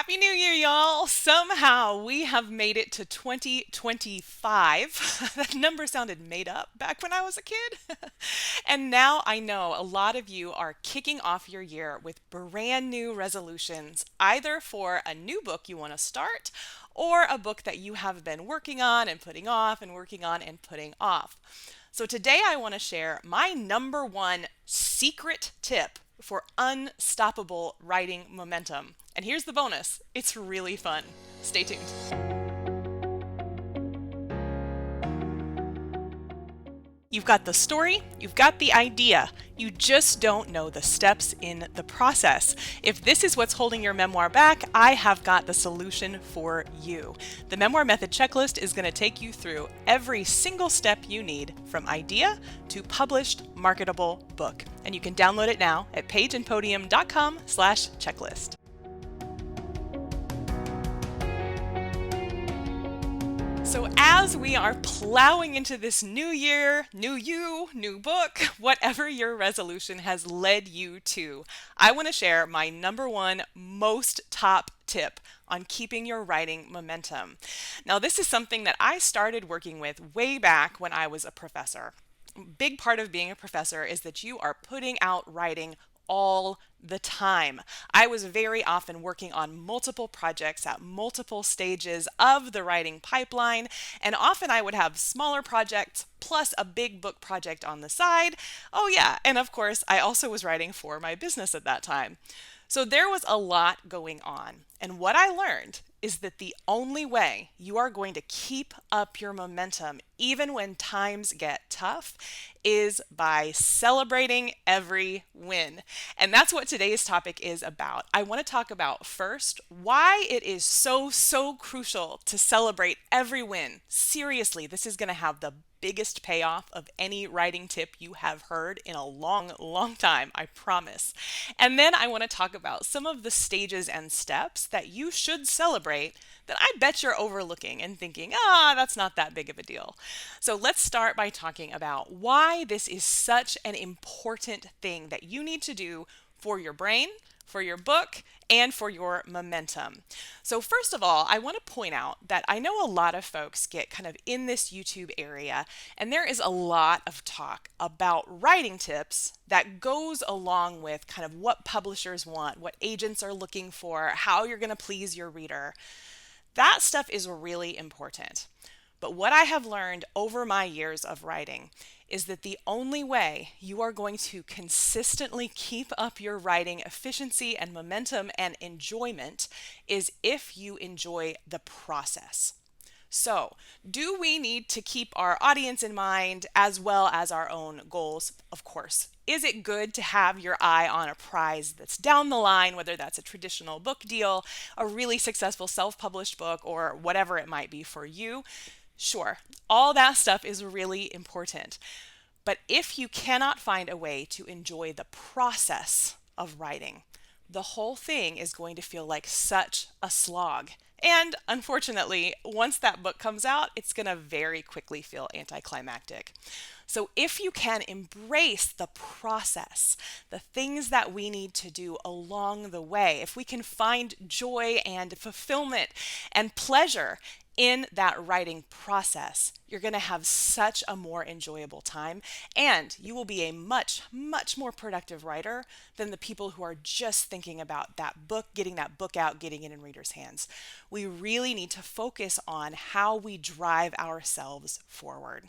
Happy New Year, y'all! Somehow we have made it to 2025. That number sounded made up back when I was a kid. And now I know a lot of you are kicking off your year with brand new resolutions, either for a new book you want to start or a book that you have been working on and putting off and working on and putting off. So today I want to share my number one secret tip for unstoppable writing momentum. And here's the bonus, it's really fun. Stay tuned. You've got the story, you've got the idea, you just don't know the steps in the process. If this is what's holding your memoir back, I have got the solution for you. The Memoir Method Checklist is going to take you through every single step you need from idea to published marketable book. And you can download it now at pageandpodium.com/checklist. So as we are plowing into this new year, new you, new book, whatever your resolution has led you to, I want to share my number one most top tip on keeping your writing momentum. Now, this is something that I started working with way back when I was a professor. Big part of being a professor is that you are putting out writing all the time. I was very often working on multiple projects at multiple stages of the writing pipeline, and often I would have smaller projects plus a big book project on the side. Oh yeah, and of course I also was writing for my business at that time. So there was a lot going on, and what I learned is that the only way you are going to keep up your momentum, even when times get tough, is by celebrating every win. And that's what today's topic is about. I want to talk about first why it is so crucial to celebrate every win. Seriously, this is going to have the biggest payoff of any writing tip you have heard in a long time, I promise. And then I want to talk about some of the stages and steps that you should celebrate that I bet you're overlooking and thinking, that's not that big of a deal. So let's start by talking about why this is such an important thing that you need to do for your brain, for your book, and for your momentum. So first of all, I want to point out that I know a lot of folks get kind of in this YouTube area, and there is a lot of talk about writing tips that goes along with kind of what publishers want, what agents are looking for, how you're going to please your reader. That stuff is really important. But what I have learned over my years of writing is that the only way you are going to consistently keep up your writing efficiency and momentum and enjoyment is if you enjoy the process. So, do we need to keep our audience in mind as well as our own goals? Of course. Is it good to have your eye on a prize that's down the line, whether that's a traditional book deal, a really successful self-published book, or whatever it might be for you? Sure, all that stuff is really important. But if you cannot find a way to enjoy the process of writing, the whole thing is going to feel like such a slog. And unfortunately, once that book comes out, it's going to very quickly feel anticlimactic. So if you can embrace the process, the things that we need to do along the way, if we can find joy and fulfillment and pleasure in that writing process, you're going to have such a more enjoyable time, and you will be a much more productive writer than the people who are just thinking about that book, getting that book out, getting it in readers' hands. We really need to focus on how we drive ourselves forward.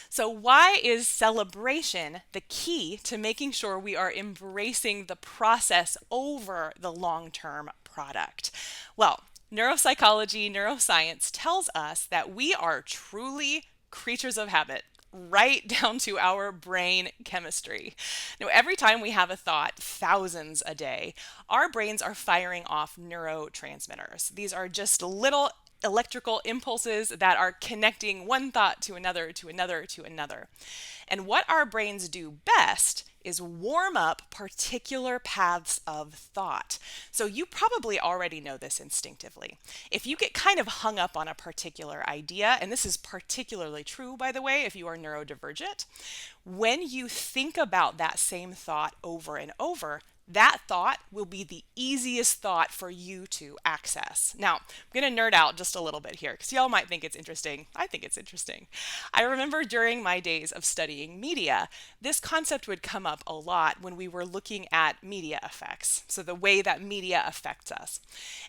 So why is celebration the key to making sure we are embracing the process over the long-term product? Well, neuropsychology, neuroscience tells us that we are truly creatures of habit, right down to our brain chemistry. Now, every time we have a thought, thousands a day, our brains are firing off neurotransmitters. These are just little electrical impulses that are connecting one thought to another, to another, to another. And what our brains do best is warm up particular paths of thought. So you probably already know this instinctively. If you get kind of hung up on a particular idea, and this is particularly true, by the way, if you are neurodivergent, when you think about that same thought over and over, that thought will be the easiest thought for you to access. Now, I'm going to nerd out just a little bit here because y'all might think it's interesting. I think it's interesting. I remember during my days of studying media, this concept would come up a lot when we were looking at media effects, so the way that media affects us.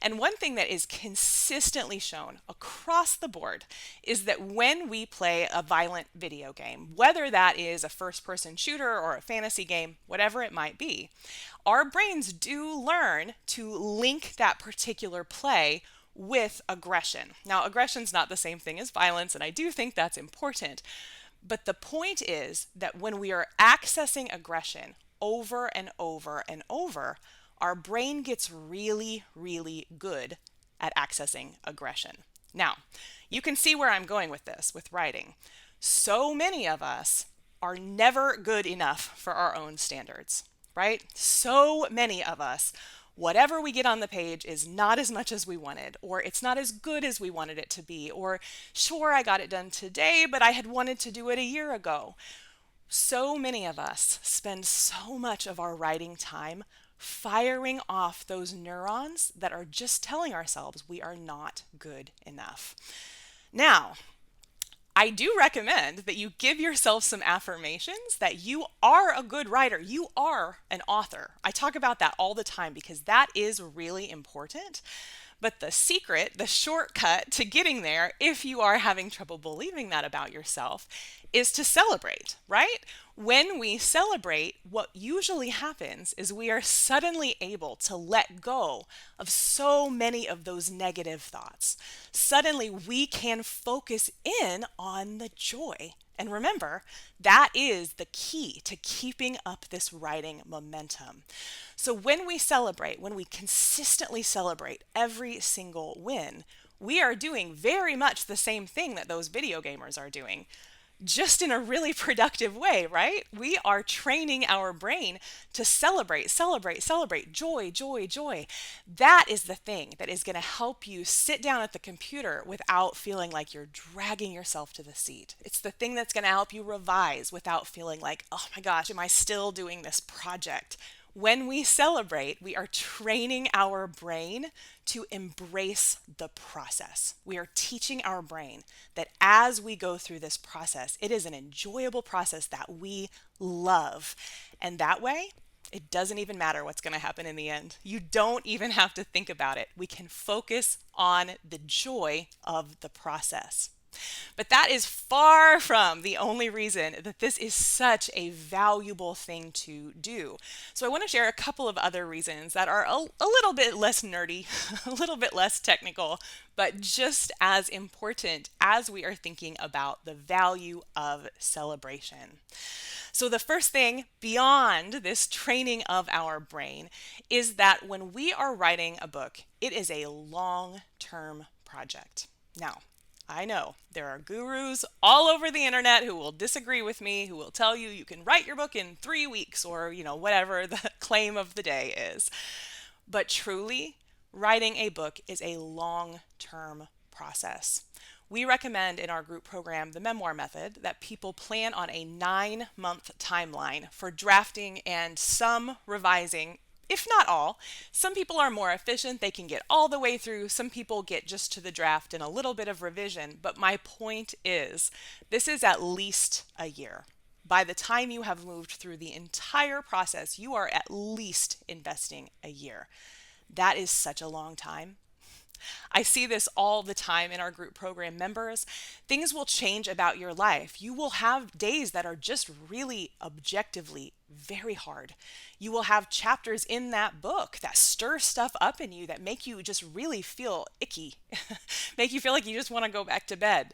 And one thing that is consistently shown across the board is that when we play a violent video game, whether that is a first-person shooter or a fantasy game, whatever it might be, our brains do learn to link that particular play with aggression. Now, aggression's not the same thing as violence, and I do think that's important. But the point is that when we are accessing aggression over and over and over, our brain gets really, really good at accessing aggression. Now, you can see where I'm going with this, with writing. So many of us are never good enough for our own standards, right? So many of us, whatever we get on the page is not as much as we wanted, or it's not as good as we wanted it to be, or sure, I got it done today, but I had wanted to do it a year ago. So many of us spend so much of our writing time firing off those neurons that are just telling ourselves we are not good enough. Now, I do recommend that you give yourself some affirmations that you are a good writer. You are an author. I talk about that all the time because that is really important. But the secret, the shortcut to getting there, if you are having trouble believing that about yourself, is to celebrate, right? When we celebrate, what usually happens is we are suddenly able to let go of so many of those negative thoughts. Suddenly, we can focus in on the joy. And remember, that is the key to keeping up this writing momentum. So when we celebrate, when we consistently celebrate every single win, we are doing very much the same thing that those video gamers are doing, just in a really productive way, right? We are training our brain to celebrate, celebrate, celebrate, joy, joy, joy. That is the thing that is going to help you sit down at the computer without feeling like you're dragging yourself to the seat. It's the thing that's going to help you revise without feeling like, oh my gosh, am I still doing this project? When we celebrate, we are training our brain to embrace the process. We are teaching our brain that as we go through this process, it is an enjoyable process that we love. And that way, it doesn't even matter what's going to happen in the end. You don't even have to think about it. We can focus on the joy of the process. But that is far from the only reason that this is such a valuable thing to do. So I want to share a couple of other reasons that are a little bit less nerdy, a little bit less technical, but just as important as we are thinking about the value of celebration. So the first thing beyond this training of our brain is that when we are writing a book, it is a long-term project. Now, I know there are gurus all over the internet who will disagree with me, who will tell you you can write your book in 3 weeks or, whatever the claim of the day is. But truly, writing a book is a long-term process. We recommend in our group program, the memoir method, that people plan on a 9-month timeline for drafting and some revising. If not all. Some people are more efficient. They can get all the way through. Some people get just to the draft and a little bit of revision. But my point is, this is at least a year. By the time you have moved through the entire process, you are at least investing a year. That is such a long time. I see this all the time in our group program members. Things will change about your life. You will have days that are just really objectively very hard. You will have chapters in that book that stir stuff up in you that make you just really feel icky, make you feel like you just want to go back to bed.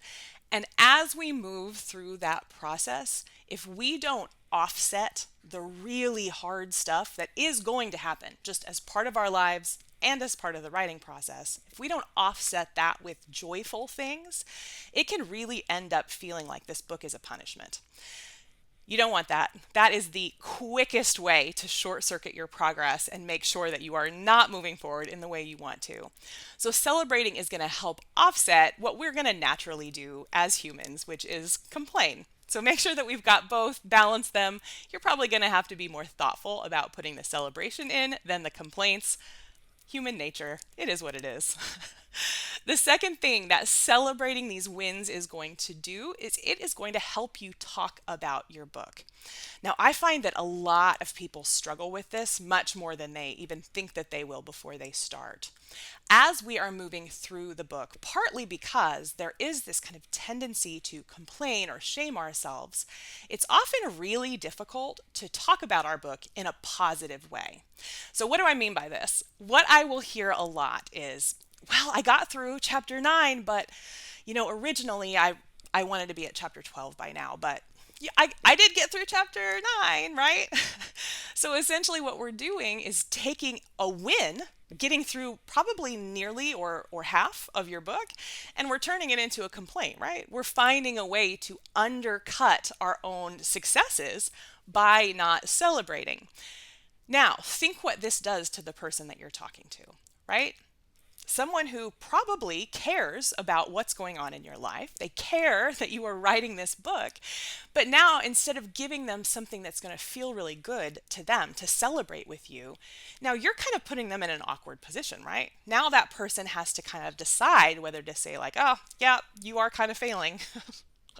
And as we move through that process, if we don't offset the really hard stuff that is going to happen just as part of our lives and as part of the writing process, if we don't offset that with joyful things, it can really end up feeling like this book is a punishment. You don't want that. That is the quickest way to short circuit your progress and make sure that you are not moving forward in the way you want to. So celebrating is going to help offset what we're going to naturally do as humans, which is complain. So make sure that we've got both, balance them. You're probably going to have to be more thoughtful about putting the celebration in than the complaints. Human nature, it is what it is. The second thing that celebrating these wins is going to do is it is going to help you talk about your book. Now, I find that a lot of people struggle with this much more than they even think that they will before they start. As we are moving through the book, partly because there is this kind of tendency to complain or shame ourselves, it's often really difficult to talk about our book in a positive way. So, what do I mean by this? What I will hear a lot is, well, I got through chapter 9, but originally I wanted to be at chapter 12 by now, but yeah, I did get through chapter 9, right? So essentially what we're doing is taking a win, getting through probably nearly or half of your book, and we're turning it into a complaint, right? We're finding a way to undercut our own successes by not celebrating. Now, think what this does to the person that you're talking to, right? Someone who probably cares about what's going on in your life. They care that you are writing this book. But now, instead of giving them something that's going to feel really good to them to celebrate with you, now you're kind of putting them in an awkward position, right? Now that person has to kind of decide whether to say like, oh, yeah, you are kind of failing.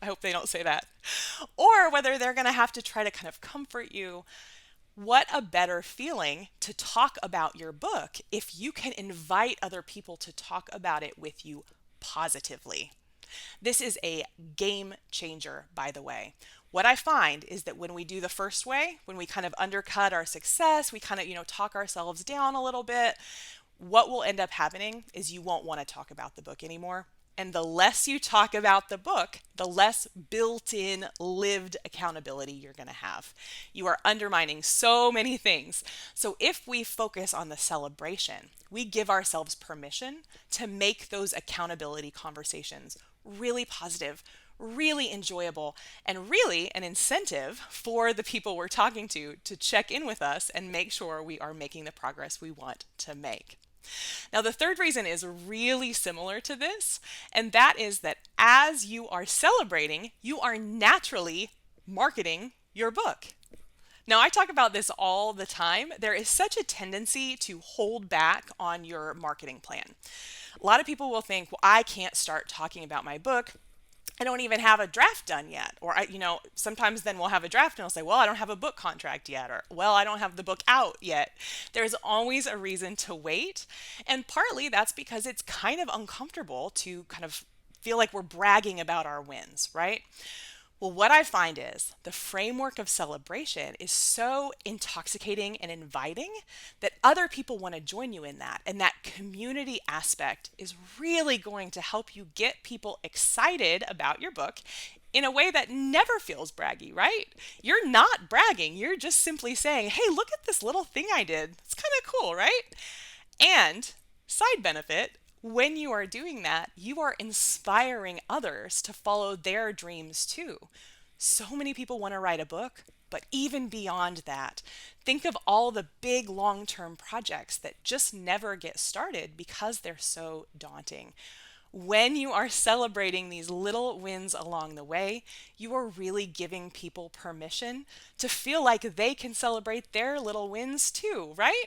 I hope they don't say that. Or whether they're going to have to try to kind of comfort you. What a better feeling to talk about your book if you can invite other people to talk about it with you positively. This is a game changer, by the way. What I find is that when we do the first way, when we kind of undercut our success, we kind of, talk ourselves down a little bit, what will end up happening is you won't want to talk about the book anymore. And the less you talk about the book, the less built-in lived accountability you're going to have. You are undermining so many things. So if we focus on the celebration, we give ourselves permission to make those accountability conversations really positive, really enjoyable, and really an incentive for the people we're talking to check in with us and make sure we are making the progress we want to make. Now, the third reason is really similar to this, and that is that as you are celebrating, you are naturally marketing your book. Now, I talk about this all the time. There is such a tendency to hold back on your marketing plan. A lot of people will think, well, I can't start talking about my book. I don't even have a draft done yet. Or, sometimes then we'll have a draft and I'll say, well, I don't have a book contract yet. Or, well, I don't have the book out yet. There's always a reason to wait. And partly that's because it's kind of uncomfortable to kind of feel like we're bragging about our wins, right? Well, what I find is the framework of celebration is so intoxicating and inviting that other people want to join you in that. And that community aspect is really going to help you get people excited about your book in a way that never feels braggy, right? You're not bragging. You're just simply saying, hey, look at this little thing I did. It's kind of cool, right? And side benefit, when you are doing that, you are inspiring others to follow their dreams too. So many people want to write a book, but even beyond that, think of all the big long-term projects that just never get started because they're so daunting. When you are celebrating these little wins along the way, you are really giving people permission to feel like they can celebrate their little wins too, right?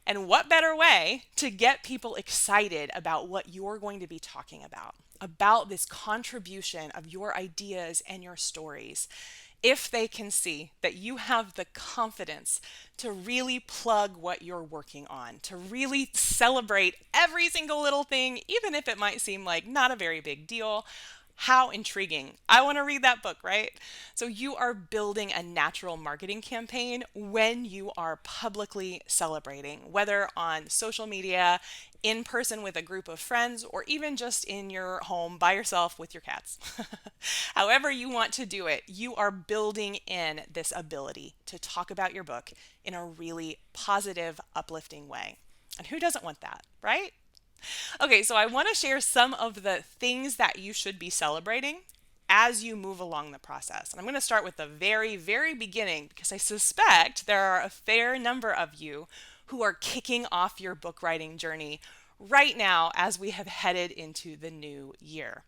And what better way to get people excited about what you're going to be talking about this contribution of your ideas and your stories, if they can see that you have the confidence to really plug what you're working on, to really celebrate every single little thing, even if it might seem like not a very big deal. How intriguing. I want to read that book, right? So you are building a natural marketing campaign when you are publicly celebrating, whether on social media, in person with a group of friends, or even just in your home by yourself with your cats. However you want to do it, you are building in this ability to talk about your book in a really positive, uplifting way. And who doesn't want that, right? Okay, so I want to share some of the things that you should be celebrating as you move along the process. And I'm going to start with the very, very beginning because I suspect there are a fair number of you who are kicking off your book writing journey right now as we have headed into the new year.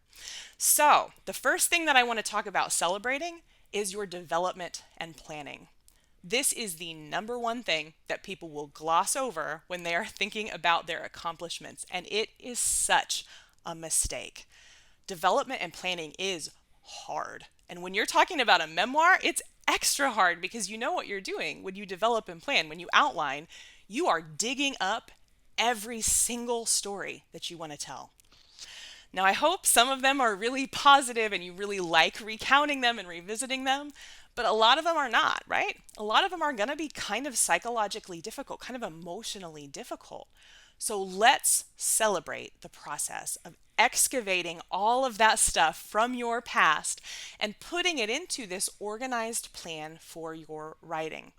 So, the first thing that I want to talk about celebrating is your development and planning. This is the number one thing that people will gloss over when they are thinking about their accomplishments, and it is such a mistake. Development and planning is hard. And when you're talking about a memoir, it's extra hard because you know what you're doing when you develop and plan, when you outline, you are digging up every single story that you want to tell. Now, I hope some of them are really positive and you really like recounting them and revisiting them, but a lot of them are not, right? A lot of them are going to be kind of psychologically difficult, kind of emotionally difficult. So let's celebrate the process of excavating all of that stuff from your past and putting it into this organized plan for your writing.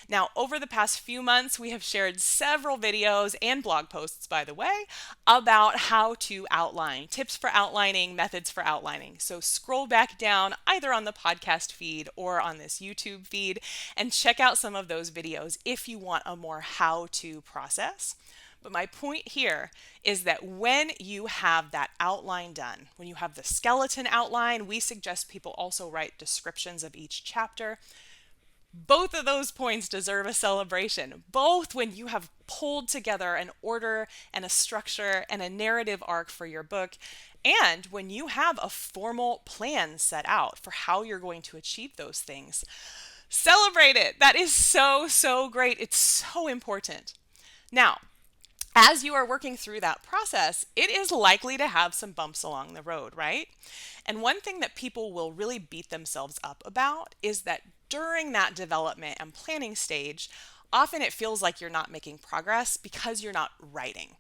Now, over the past few months, we have shared several videos and blog posts, by the way, about how to outline, tips for outlining, methods for outlining. So scroll back down either on the podcast feed or on this YouTube feed and check out some of those videos if you want a more how-to process. But my point here is that when you have that outline done, when you have the skeleton outline, we suggest people also write descriptions of each chapter. Both of those points deserve a celebration. Both when you have pulled together an order and a structure and a narrative arc for your book, and when you have a formal plan set out for how you're going to achieve those things. Celebrate it. That is so, so great. It's so important. Now, as you are working through that process, it is likely to have some bumps along the road, right? And one thing that people will really beat themselves up about is that during that development and planning stage, often it feels like you're not making progress because you're not writing.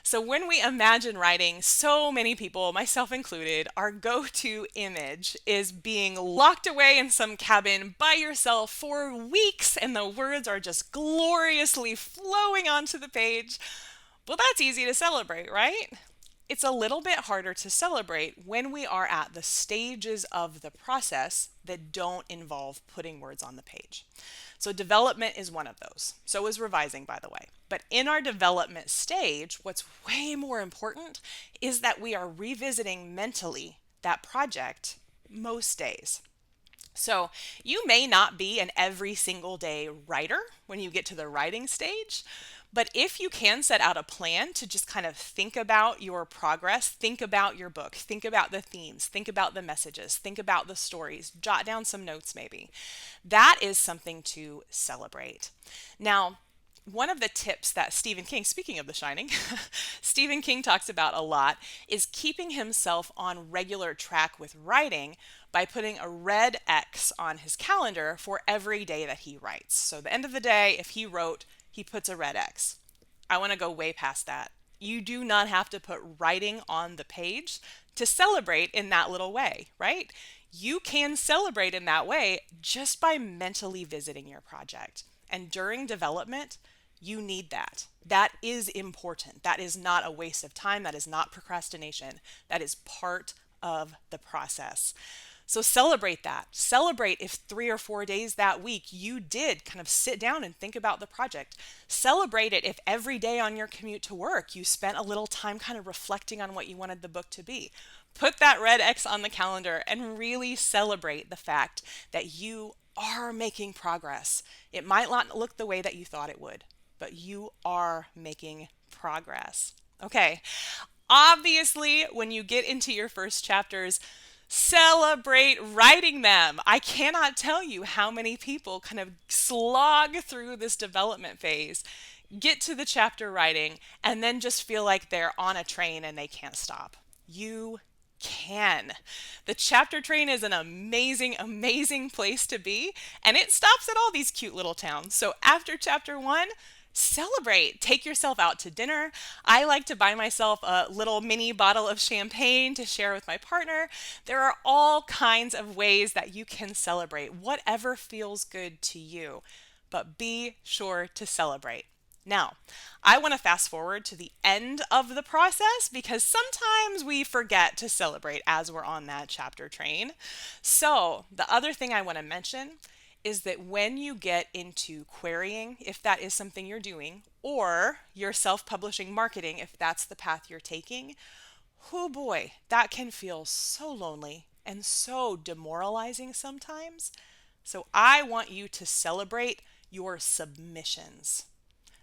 So when we imagine writing, so many people, myself included, our go-to image is being locked away in some cabin by yourself for weeks and the words are just gloriously flowing onto the page. Well, that's easy to celebrate, right? It's a little bit harder to celebrate when we are at the stages of the process that don't involve putting words on the page. So development is one of those. So is revising, by the way. But in our development stage, what's way more important is that we are revisiting mentally that project most days. So you may not be an every single day writer when you get to the writing stage, but if you can set out a plan to just kind of think about your progress, think about your book, think about the themes, think about the messages, think about the stories, jot down some notes maybe. That is something to celebrate. Now, one of the tips that Stephen King, speaking of The Shining, Stephen King talks about a lot is keeping himself on regular track with writing by putting a red X on his calendar for every day that he writes. So the end of the day, if he wrote, he puts a red X. I want to go way past that. You do not have to put writing on the page to celebrate in that little way, right? You can celebrate in that way just by mentally visiting your project. And during development, you need that. That is important. That is not a waste of time. That is not procrastination. That is part of the process. So celebrate that. Celebrate if 3 or 4 days that week you did kind of sit down and think about the project. Celebrate it if every day on your commute to work you spent a little time kind of reflecting on what you wanted the book to be. Put that red X on the calendar and really celebrate the fact that you are making progress. It might not look the way that you thought it would, but you are making progress. Okay. Obviously, when you get into your first chapters, celebrate writing them. I cannot tell you how many people kind of slog through this development phase, get to the chapter writing, and then just feel like they're on a train and they can't stop. You can. The chapter train is an amazing, amazing place to be, and it stops at all these cute little towns. So after chapter 1, celebrate. Take yourself out to dinner. I like to buy myself a little mini bottle of champagne to share with my partner. There are all kinds of ways that you can celebrate, whatever feels good to you, but be sure to celebrate. Now, I want to fast forward to the end of the process because sometimes we forget to celebrate as we're on that chapter train. So the other thing I want to mention is that when you get into querying, if that is something you're doing, or you're self-publishing marketing, if that's the path you're taking, oh boy, that can feel so lonely and so demoralizing sometimes. So I want you to celebrate your submissions.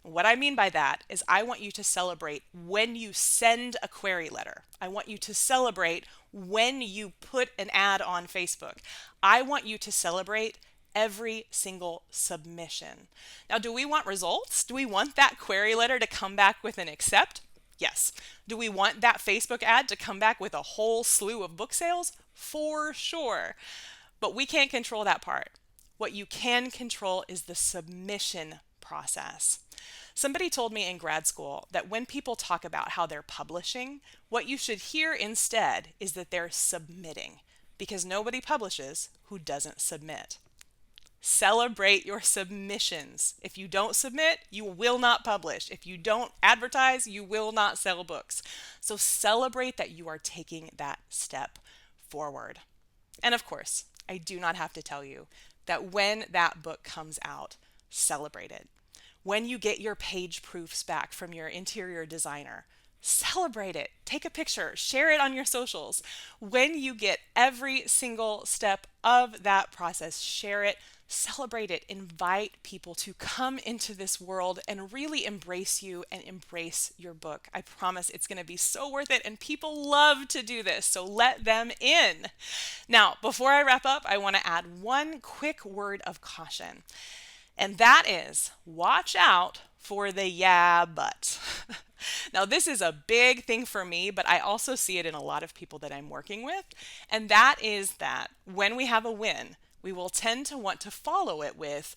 What I mean by that is I want you to celebrate when you send a query letter. I want you to celebrate when you put an ad on Facebook. I want you to celebrate every single submission. Now, do we want results? Do we want that query letter to come back with an accept? Yes. Do we want that Facebook ad to come back with a whole slew of book sales? For sure. But we can't control that part. What you can control is the submission process. Somebody told me in grad school that when people talk about how they're publishing, what you should hear instead is that they're submitting, because nobody publishes who doesn't submit. Celebrate your submissions. If you don't submit, you will not publish. If you don't advertise, you will not sell books. So celebrate that you are taking that step forward. And of course, I do not have to tell you that when that book comes out, celebrate it. When you get your page proofs back from your interior designer, celebrate it. Take a picture, share it on your socials. When you get every single step of that process, share it, celebrate it. Invite people to come into this world and really embrace you and embrace your book. I promise it's going to be so worth it, and people love to do this, so let them in. Now, before I wrap up, I want to add one quick word of caution. And that is, watch out for the yeah, but. Now, this is a big thing for me, but I also see it in a lot of people that I'm working with. And that is that when we have a win, we will tend to want to follow it with,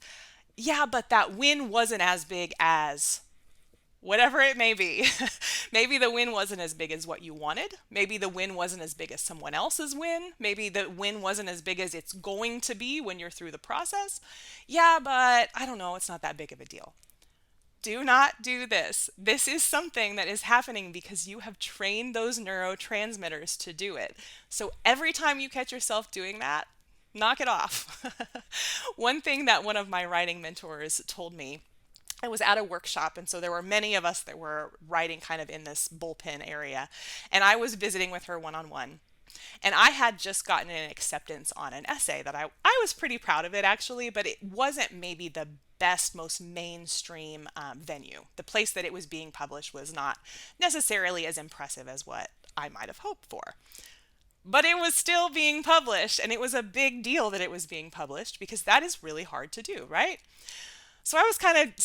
yeah, but that win wasn't as big as whatever it may be. Maybe the win wasn't as big as what you wanted. Maybe the win wasn't as big as someone else's win. Maybe the win wasn't as big as it's going to be when you're through the process. Yeah, but I don't know, it's not that big of a deal. Do not do this. This is something that is happening because you have trained those neurotransmitters to do it. So every time you catch yourself doing that, knock it off. One thing that one of my writing mentors told me, I was at a workshop, and so there were many of us that were writing kind of in this bullpen area, and I was visiting with her one-on-one. And I had just gotten an acceptance on an essay that I was pretty proud of it actually, but it wasn't maybe the best, most mainstream venue. The place that it was being published was not necessarily as impressive as what I might have hoped for. But it was still being published, and it was a big deal that it was being published because that is really hard to do, right? So I was kind of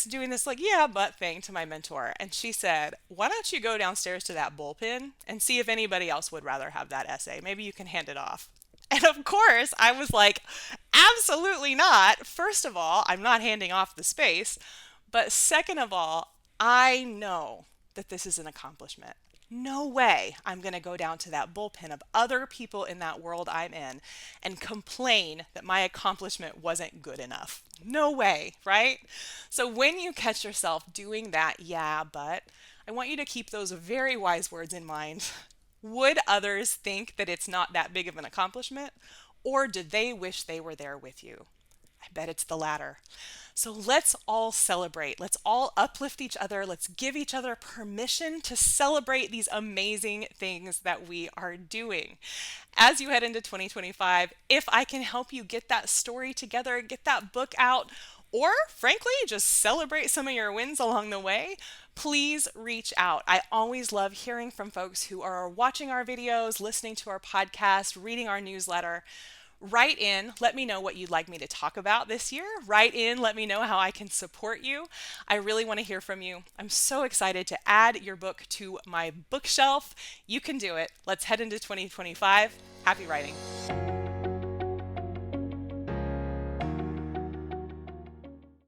doing this like, yeah, but thing to my mentor. And she said, why don't you go downstairs to that bullpen and see if anybody else would rather have that essay? Maybe you can hand it off. And of course, I was like, absolutely not. First of all, I'm not handing off the space. But second of all, I know that this is an accomplishment. No way I'm going to go down to that bullpen of other people in that world I'm in and complain that my accomplishment wasn't good enough. No way, right? So when you catch yourself doing that, yeah, but, I want you to keep those very wise words in mind. Would others think that it's not that big of an accomplishment, or did they wish they were there with you? I bet it's the latter. So let's all celebrate. Let's all uplift each other. Let's give each other permission to celebrate these amazing things that we are doing. As you head into 2025, if I can help you get that story together, get that book out, or frankly, just celebrate some of your wins along the way, please reach out. I always love hearing from folks who are watching our videos, listening to our podcast, reading our newsletter. Write in, let me know what you'd like me to talk about this year. Write in, let me know how I can support you. I really want to hear from you. I'm so excited to add your book to my bookshelf. You can do it. Let's head into 2025. Happy writing.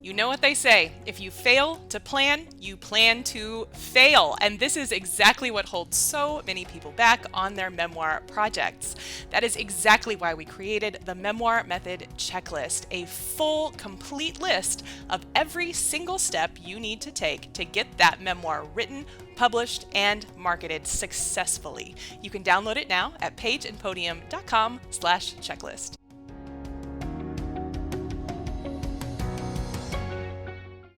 You know what they say, if you fail to plan, you plan to fail. And this is exactly what holds so many people back on their memoir projects. That is exactly why we created the Memoir Method Checklist, a full, complete list of every single step you need to take to get that memoir written, published, and marketed successfully. You can download it now at pageandpodium.com/checklist.